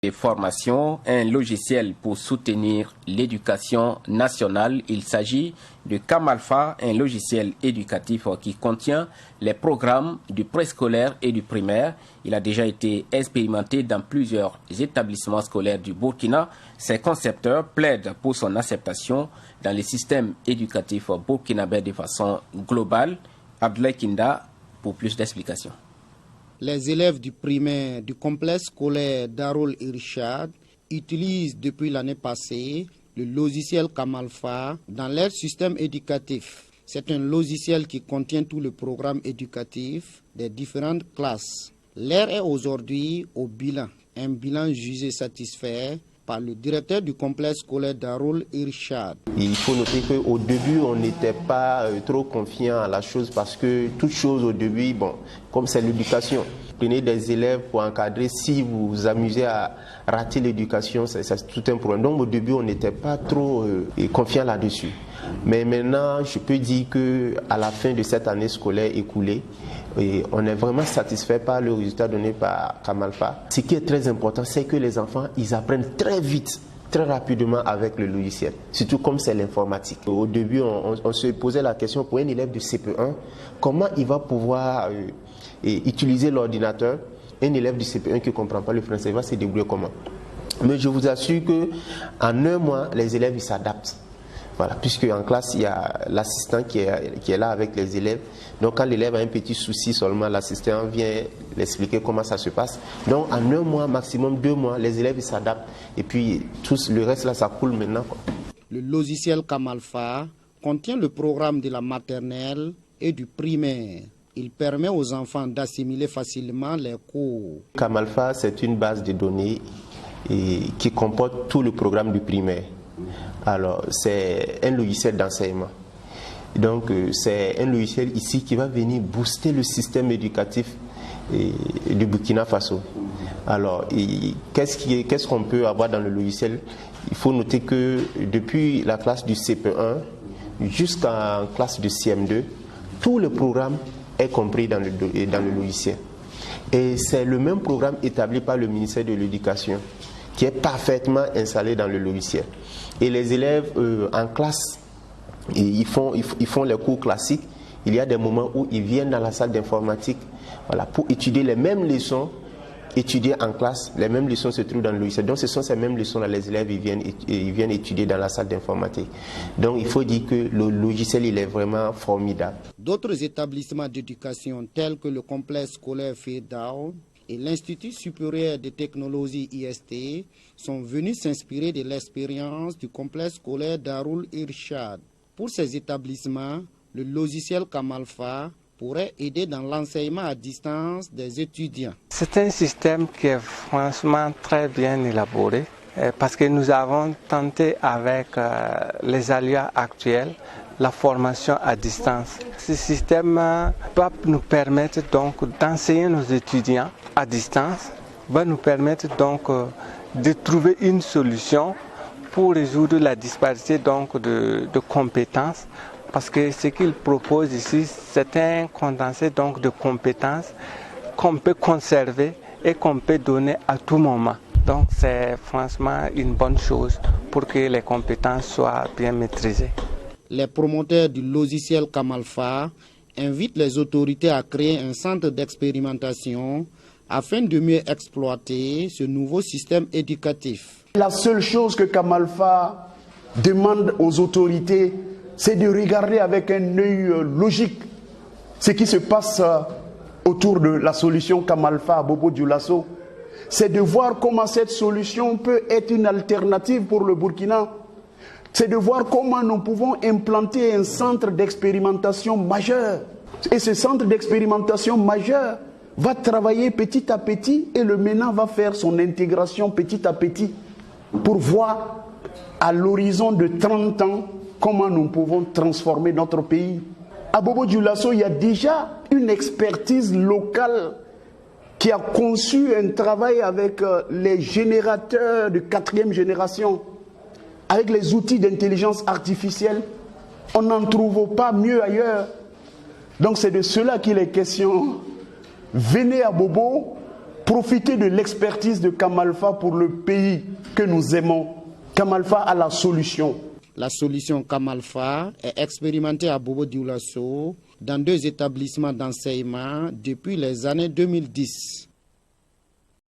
Et formation, un logiciel pour soutenir l'éducation nationale. Il s'agit de Camalfa, un logiciel éducatif qui contient les programmes du préscolaire et du primaire. Il a déjà été expérimenté dans plusieurs établissements scolaires du Burkina. Ses concepteurs plaident pour son acceptation dans les systèmes éducatifs burkinabés de façon globale. Abdoulaye Kinda pour plus d'explications. Les élèves du primaire du complexe scolaire Darul Irshad utilisent depuis l'année passée le logiciel Camalfa dans leur système éducatif. C'est un logiciel qui contient tout le programme éducatif des différentes classes. L'heure est aujourd'hui au bilan, un bilan jugé satisfait par le directeur du complexe scolaire Darul Irshad. Il faut noter qu'au début, on n'était pas trop confiant à la chose parce que toute chose au début, comme c'est l'éducation, prenez des élèves pour encadrer. Si vous vous amusez à rater l'éducation, c'est tout un problème. Donc au début, on n'était pas trop confiant là-dessus. Mais maintenant, je peux dire qu'à la fin de cette année scolaire écoulée, on est vraiment satisfait par le résultat donné par Camalfa. Ce qui est très important, c'est que les enfants, ils apprennent très vite, très rapidement avec le logiciel, surtout comme c'est l'informatique. Au début, on se posait la question pour un élève de CP1, comment il va pouvoir utiliser l'ordinateur. Un élève du CP1 qui ne comprend pas le français, il va se débrouiller comment? Mais je vous assure qu'en un mois, les élèves ils s'adaptent. Voilà, puisque en classe, il y a l'assistant qui est là avec les élèves. Donc quand l'élève a un petit souci seulement, l'assistant vient l'expliquer comment ça se passe. Donc en un mois, maximum 2 mois, les élèves s'adaptent. Et puis le reste là, ça coule maintenant. Le logiciel Camalfa contient le programme de la maternelle et du primaire. Il permet aux enfants d'assimiler facilement les cours. Camalfa, c'est une base de données qui comporte tout le programme du primaire. Alors, c'est un logiciel d'enseignement. Donc, c'est un logiciel ici qui va venir booster le système éducatif du Burkina Faso. Alors, qu'est-ce qu'on peut avoir dans le logiciel? Il faut noter que depuis la classe du CP1 jusqu'à la classe de CM2, tout le programme est compris dans le logiciel. Et c'est le même programme établi par le ministère de l'Éducation qui est parfaitement installé dans le logiciel. Et les élèves en classe, ils font les cours classiques. Il y a des moments où ils viennent dans la salle d'informatique pour étudier les mêmes leçons, étudier en classe. Les mêmes leçons se trouvent dans le logiciel. Donc ce sont ces mêmes leçons-là, les élèves ils viennent étudier dans la salle d'informatique. Donc il faut dire que le logiciel il est vraiment formidable. D'autres établissements d'éducation tels que le complexe scolaire Firdao et l'Institut supérieur de technologie IST sont venus s'inspirer de l'expérience du complexe scolaire Darul Irshad. Pour ces établissements, le logiciel Camalfa pourrait aider dans l'enseignement à distance des étudiants. C'est un système qui est franchement très bien élaboré parce que nous avons tenté avec les aléas actuels la formation à distance. Ce système va nous permettre donc d'enseigner nos étudiants à distance, va nous permettre donc de trouver une solution pour résoudre la disparité donc de compétences, parce que ce qu'il propose ici, c'est un condensé donc de compétences qu'on peut conserver et qu'on peut donner à tout moment. Donc c'est franchement une bonne chose pour que les compétences soient bien maîtrisées. Les promoteurs du logiciel Camalfa invitent les autorités à créer un centre d'expérimentation afin de mieux exploiter ce nouveau système éducatif. La seule chose que Camalfa demande aux autorités, c'est de regarder avec un œil logique ce qui se passe autour de la solution Camalfa à Bobo Dioulasso. C'est de voir comment cette solution peut être une alternative pour le Burkina. C'est de voir comment nous pouvons implanter un centre d'expérimentation majeur. Et ce centre d'expérimentation majeur va travailler petit à petit et le MENA va faire son intégration petit à petit pour voir à l'horizon de 30 ans comment nous pouvons transformer notre pays. À Bobo Dioulasso, il y a déjà une expertise locale qui a conçu un travail avec les générateurs de 4e génération. Avec les outils d'intelligence artificielle, on n'en trouve pas mieux ailleurs. Donc c'est de cela qu'il est question. Venez à Bobo profiter de l'expertise de Kamalfa pour le pays que nous aimons. Kamalfa a la solution. La solution Kamalfa est expérimentée à Bobo Dioulasso dans 2 établissements d'enseignement depuis les années 2010.